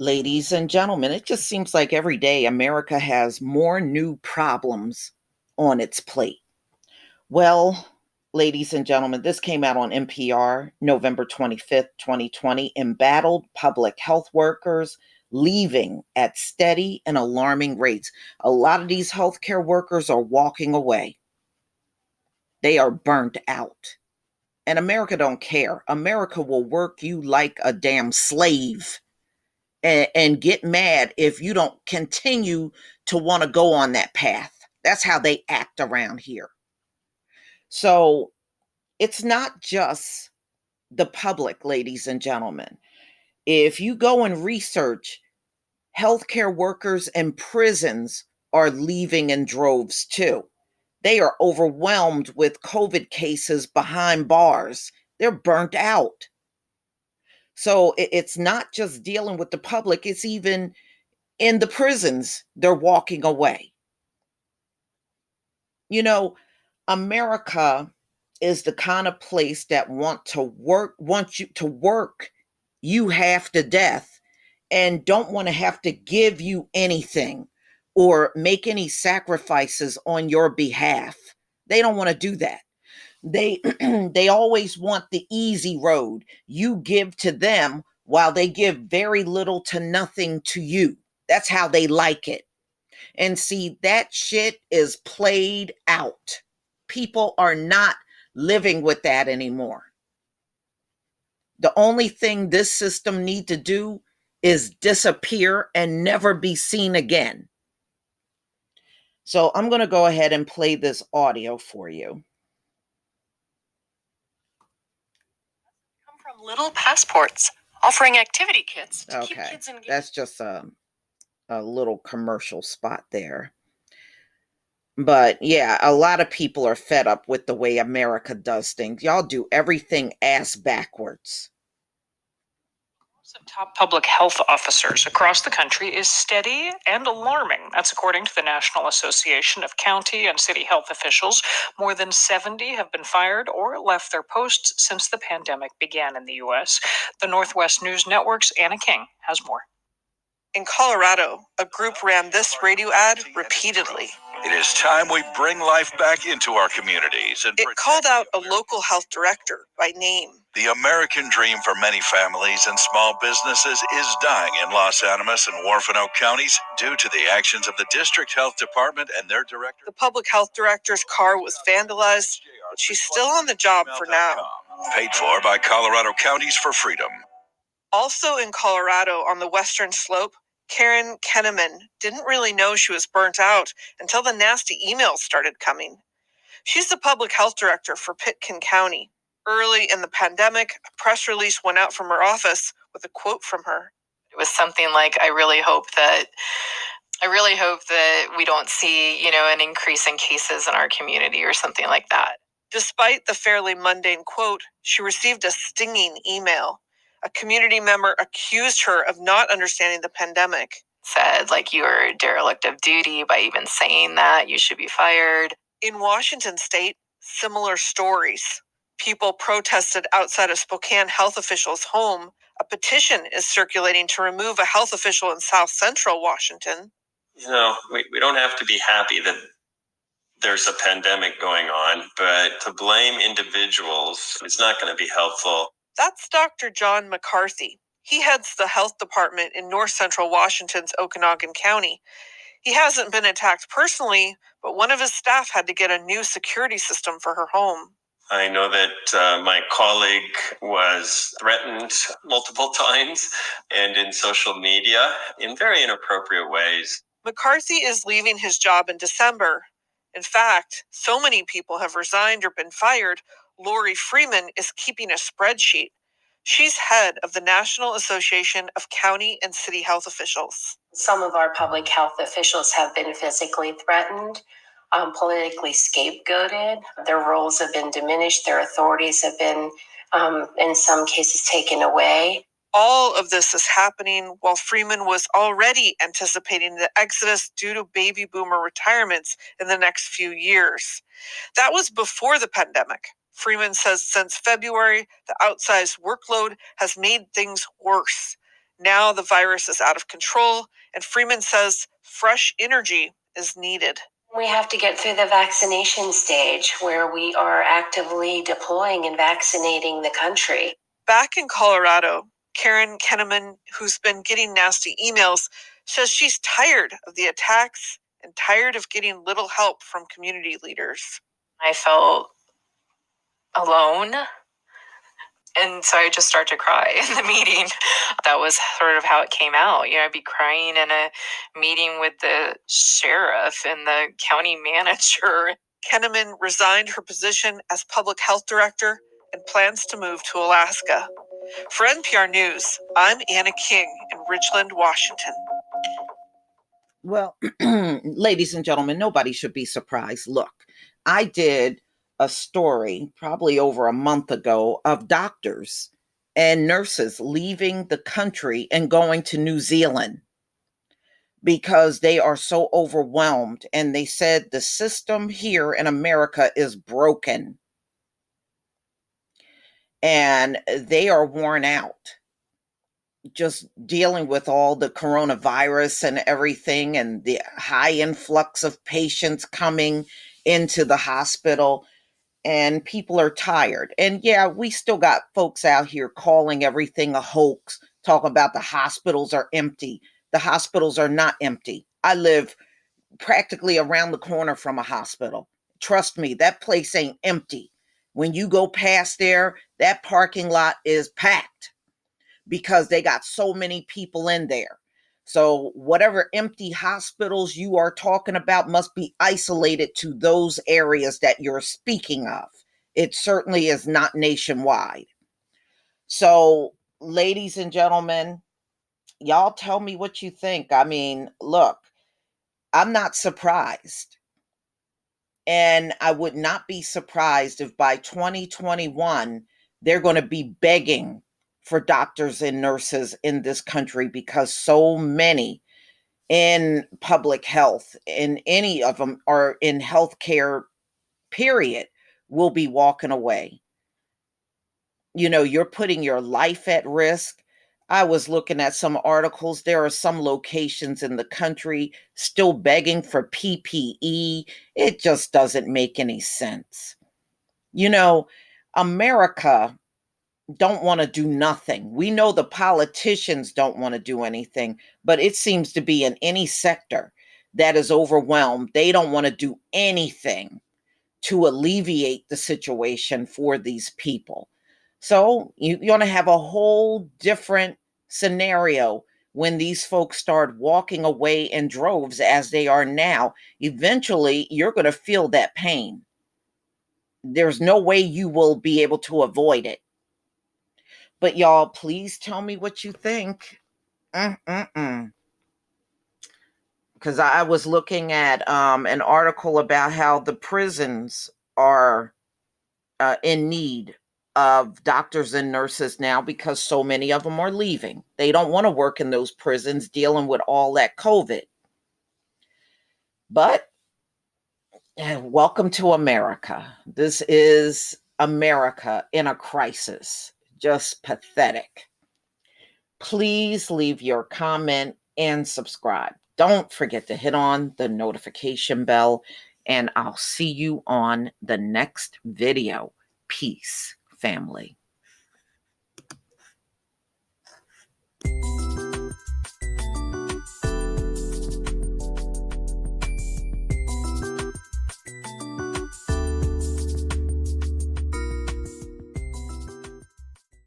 Ladies and gentlemen, it just seems like every day America has more new problems on its plate. Well, ladies and gentlemen, this came out on NPR November 25th, 2020. Embattled public health workers leaving at steady and alarming rates. A lot of these healthcare workers are walking away. They are burnt out. And America don't care. America will work you like a damn slave and get mad if you don't continue to want to go on that path. That's how they act around here. So it's not just the public, ladies and gentlemen. If you go and research, healthcare workers in prisons are leaving in droves too. They are overwhelmed with COVID cases behind bars. They're burnt out. So it's not just dealing with the public, it's even in the prisons, they're walking away. You know, America is the kind of place that wants you to work you half to death and don't want to have to give you anything or make any sacrifices on your behalf. They don't want to do that. They they always want the easy road. You give to them while they give very little to nothing to you. That's how they like it. And see, that shit is played out. People are not living with that anymore. The only thing this system need to do is disappear and never be seen again. So I'm going to go ahead and play this audio for you. Come from Little Passports, offering activity kits to keep Okay, kids engaged. that's just a little commercial spot there. But yeah, a lot of people are fed up with the way America does things. Y'all do everything ass backwards. Of top public health officers across the country is steady and alarming. That's according to the National Association of County and City Health Officials. More than 70 have been fired or left their posts since the pandemic began in the U.S. The Northwest News Network's Anna King has more. In Colorado, a group ran this radio ad repeatedly. It is time we bring life back into our communities. And it called out a local health director by name. The American dream for many families and small businesses is dying in Los Animas and Warfano counties due to the actions of the district health department and their director. The public health director's car was vandalized, but she's still on the job for now. Paid for by Colorado Counties for Freedom. Also in Colorado on the western slope, Karen Kenneman didn't really know she was burnt out until the nasty emails started coming. She's the public health director for Pitkin County. Early in the pandemic, a press release went out from her office with a quote from her. It was something like, I really hope that we don't see, an increase in cases in our community or something like that. Despite the fairly mundane quote, she received a stinging email. A community member accused her of not understanding the pandemic. Said, you're a derelict of duty by even saying that. You should be fired. In Washington state, similar stories. People protested outside of Spokane health officials' home. A petition is circulating to remove a health official in South Central Washington. We don't have to be happy that there's a pandemic going on, but to blame individuals is not going to be helpful. That's Dr. John McCarthy. He heads the health department in north central Washington's Okanogan County. He hasn't been attacked personally, but one of his staff had to get a new security system for her home. I know that my colleague was threatened multiple times and in social media in very inappropriate ways. McCarthy is leaving his job in December. In fact, so many people have resigned or been fired, Lori Freeman is keeping a spreadsheet. She's head of the National Association of County and City Health Officials. Some of our public health officials have been physically threatened, politically scapegoated. Their roles have been diminished. Their authorities have been, in some cases, taken away. All of this is happening while Freeman was already anticipating the exodus due to baby boomer retirements in the next few years. That was before the pandemic. Freeman says since February, the outsized workload has made things worse. Now the virus is out of control, and Freeman says fresh energy is needed. We have to get through the vaccination stage where we are actively deploying and vaccinating the country. Back in Colorado, Karen Kenneman, who's been getting nasty emails, says she's tired of the attacks and tired of getting little help from community leaders. I felt alone. And so I just started to cry in the meeting. That was sort of how it came out. I'd be crying in a meeting with the sheriff and the county manager. Kenneman resigned her position as public health director and plans to move to Alaska. For NPR News, I'm Anna King in Ridgeland, Washington. Well, ladies and gentlemen, nobody should be surprised. Look, I did a story probably over a month ago of doctors and nurses leaving the country and going to New Zealand because they are so overwhelmed. And they said the system here in America is broken and they are worn out just dealing with all the coronavirus and everything and the high influx of patients coming into the hospital, and people are tired. And yeah, we still got folks out here calling everything a hoax, talking about the hospitals are empty. The hospitals are not empty. I live practically around the corner from a hospital. Trust me, that place ain't empty. When you go past there, that parking lot is packed because they got so many people in there. So whatever empty hospitals you are talking about must be isolated to those areas that you're speaking of. It certainly is not nationwide. So, ladies and gentlemen, y'all tell me what you think. I mean, look, I'm not surprised. And I would not be surprised if by 2021, they're going to be begging for doctors and nurses in this country because so many in public health, in any of them, or in healthcare, period, will be walking away. You're putting your life at risk. I was looking at some articles. There are some locations in the country still begging for PPE. It just doesn't make any sense. You know, America don't want to do nothing. We know the politicians don't want to do anything, but it seems to be in any sector that is overwhelmed, they don't want to do anything to alleviate the situation for these people. So you're going to have a whole different scenario when these folks start walking away in droves as they are now. Eventually, you're going to feel that pain. There's no way you will be able to avoid it. But y'all, please tell me what you think. Because I was looking at an article about how the prisons are in need of doctors and nurses now because so many of them are leaving. They don't want to work in those prisons dealing with all that COVID. But welcome to America. This is America in a crisis. Just pathetic. Please leave your comment and subscribe. Don't forget to hit on the notification bell, and I'll see you on the next video. Peace, family.